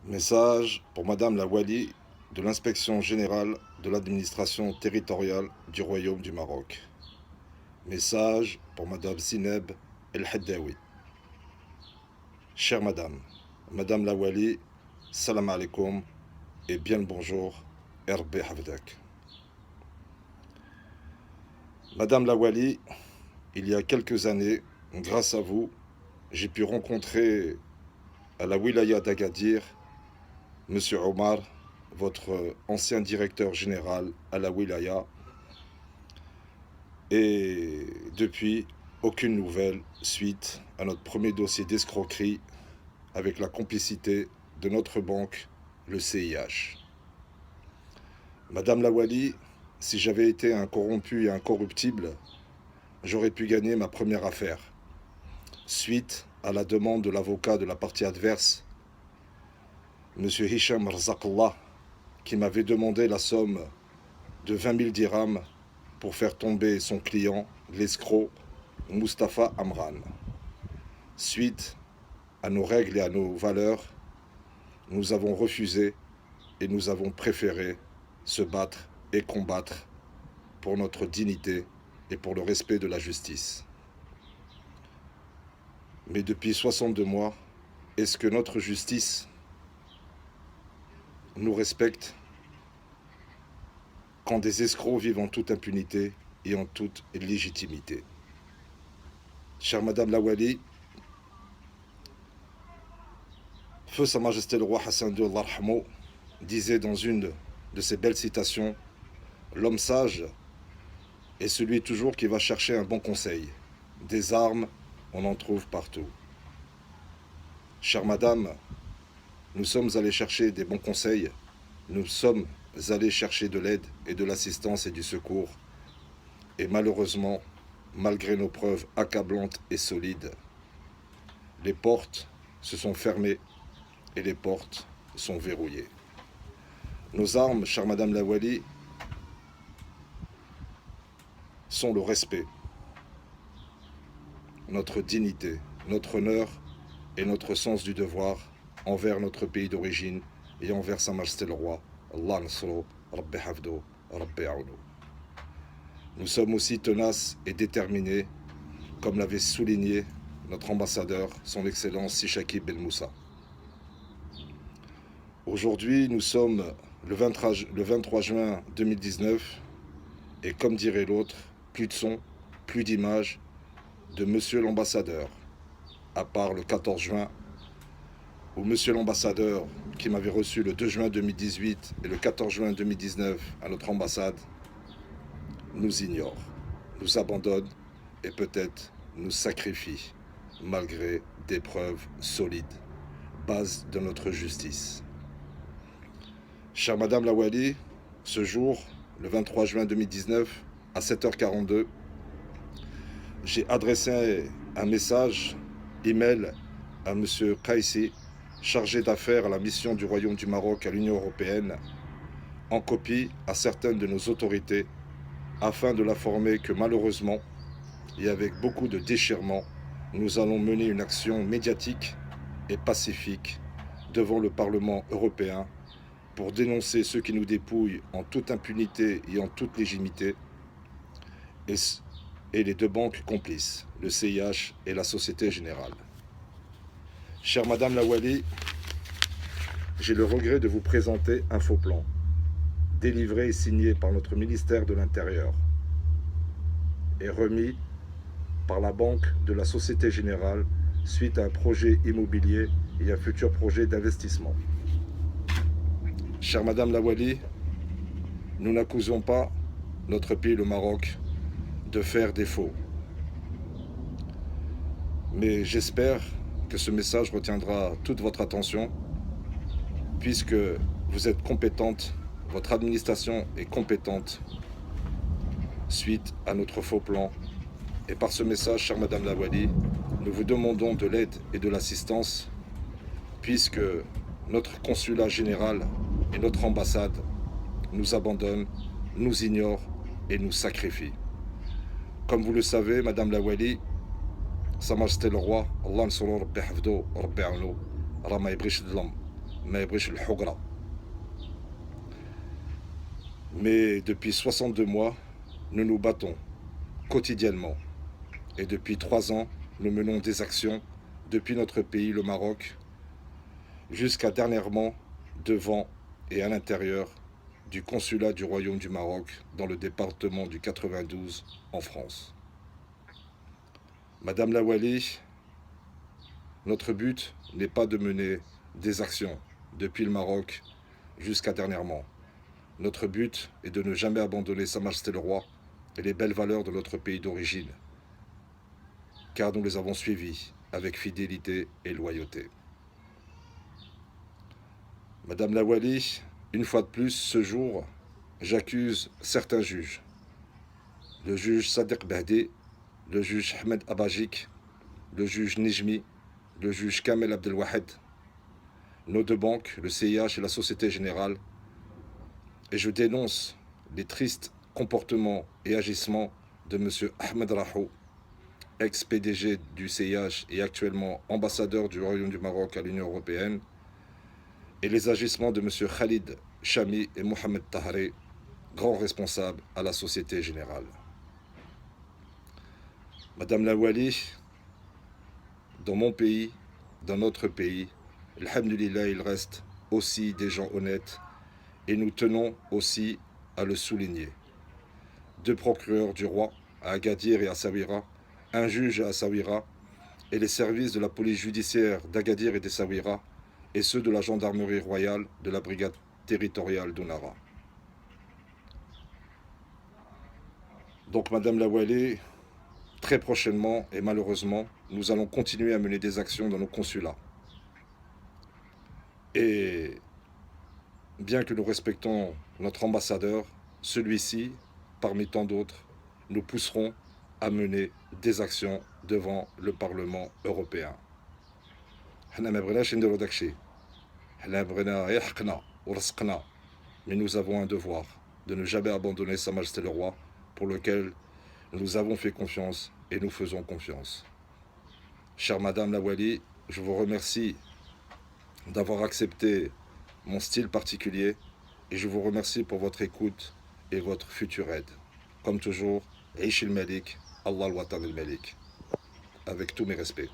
Message pour Madame la Wali de l'Inspection générale de l'administration territoriale du Royaume du Maroc. Message pour Madame Zineb El Haddaoui. Chère Madame, Madame la Wali, salam alaikum et bien le bonjour, Herbe Havdak. Madame la Wali, il y a quelques années, grâce à vous, j'ai pu rencontrer à la wilaya d'Agadir Monsieur Omar, votre ancien directeur général à la wilaya, et depuis, aucune nouvelle suite à notre premier dossier d'escroquerie avec la complicité de notre banque, le CIH. Madame la Wali, si j'avais été un corrompu et incorruptible, j'aurais pu gagner ma première affaire, suite à la demande de l'avocat de la partie adverse, M. Hicham Rzakallah, qui m'avait demandé la somme de 20 000 dirhams pour faire tomber son client, l'escroc Mustapha Amran. Suite à nos règles et à nos valeurs, nous avons refusé et nous avons préféré se battre et combattre pour notre dignité et pour le respect de la justice. Mais depuis 62 mois, est-ce que notre justice nous respecte quand des escrocs vivent en toute impunité et en toute légitimité? Chère Madame la Wali, Feu Sa Majesté le Roi Hassan II Allah Yarhamou disait dans une de ses belles citations: l'homme sage est celui toujours qui va chercher un bon conseil. Des armes, on en trouve partout. Chère Madame, nous sommes allés chercher des bons conseils, nous sommes allés chercher de l'aide et de l'assistance et du secours. Et malheureusement, malgré nos preuves accablantes et solides, les portes se sont fermées et les portes sont verrouillées. Nos armes, chère Madame la Wali, sont le respect, notre dignité, notre honneur et notre sens du devoir envers notre pays d'origine et envers Sa Majesté le Roi. Allah Nasro, Rabbi Hafdo, Rabbi Aounou. Nous sommes aussi tenaces et déterminés, comme l'avait souligné notre ambassadeur, son Excellence Sichaki Ben Moussa. Aujourd'hui, nous sommes le 23 juin 2019 et comme dirait l'autre, plus de son, plus d'image de Monsieur l'ambassadeur, à part le 14 juin où Monsieur l'ambassadeur, qui m'avait reçu le 2 juin 2018 et le 14 juin 2019 à notre ambassade, nous ignore, nous abandonne et peut-être nous sacrifie, malgré des preuves solides, base de notre justice. Chère Madame la Wali, ce jour, le 23 juin 2019, à 7h42, j'ai adressé un message, email, à M. Kaissi, chargé d'affaires à la mission du Royaume du Maroc à l'Union européenne, en copie à certaines de nos autorités, afin de l'informer que malheureusement, et avec beaucoup de déchirement, nous allons mener une action médiatique et pacifique devant le Parlement européen pour dénoncer ceux qui nous dépouillent en toute impunité et en toute légitimité, et les deux banques complices, le CIH et la Société Générale. Chère Madame la Wali, j'ai le regret de vous présenter un faux plan, délivré et signé par notre ministère de l'Intérieur et remis par la banque de la Société Générale suite à un projet immobilier et un futur projet d'investissement. Chère Madame la Wali, nous n'accusons pas notre pays, le Maroc, de faire défaut. Mais j'espère que ce message retiendra toute votre attention, puisque vous êtes compétente, votre administration est compétente suite à notre faux plan. Et par ce message, chère Madame la Wali, nous vous demandons de l'aide et de l'assistance, puisque notre consulat général et notre ambassade nous abandonnent, nous ignorent et nous sacrifient. Comme vous le savez, Madame la Wali, Sa Majesté le Roi, Allah Nsoro Rabbi Hafdo, Rabbi Aounou, Rama Ibrish Dlam, ما يبغيش الحقرة. Mais depuis 62 mois, nous nous battons quotidiennement. Et depuis 3 ans, nous menons des actions depuis notre pays, le Maroc, jusqu'à dernièrement devant et à l'intérieur du consulat du Royaume du Maroc dans le département du 92 en France. Madame la Wali, notre but n'est pas de mener des actions depuis le Maroc jusqu'à dernièrement. Notre but est de ne jamais abandonner Sa Majesté le Roi et les belles valeurs de notre pays d'origine, car nous les avons suivis avec fidélité et loyauté. Madame la Wali, une fois de plus, ce jour, j'accuse certains juges. Le juge Sadiq Bahdi, le juge Ahmed Abajik, le juge Nijmi, le juge Kamel Abdelwahed, nos deux banques, le CIH et la Société Générale, et je dénonce les tristes comportements et agissements de M. Ahmed Rahou, ex-PDG du CIH et actuellement ambassadeur du Royaume du Maroc à l'Union européenne, et les agissements de M. Khalid Chami et Mohamed Tahri, grands responsables à la Société Générale. Madame la Wali, dans mon pays, dans notre pays, alhamdulillah, il reste aussi des gens honnêtes et nous tenons aussi à le souligner. 2 procureurs du roi à Agadir et à Essaouira, un juge à Essaouira et les services de la police judiciaire d'Agadir et d'Essaouira et ceux de la gendarmerie royale de la brigade territoriale d'Ounara. Donc Madame la Wali, très prochainement et malheureusement, nous allons continuer à mener des actions dans nos consulats. Et bien que nous respectons notre ambassadeur, celui-ci, parmi tant d'autres, nous pousserons à mener des actions devant le Parlement européen. Mais nous avons un devoir de ne jamais abandonner Sa Majesté le Roi, pour lequel nous avons fait confiance et nous faisons confiance. Chère Madame la Wali, je vous remercie d'avoir accepté mon style particulier et je vous remercie pour votre écoute et votre future aide. Comme toujours, Aish el Malik, Allah al-Watan el Malik. Avec tous mes respects.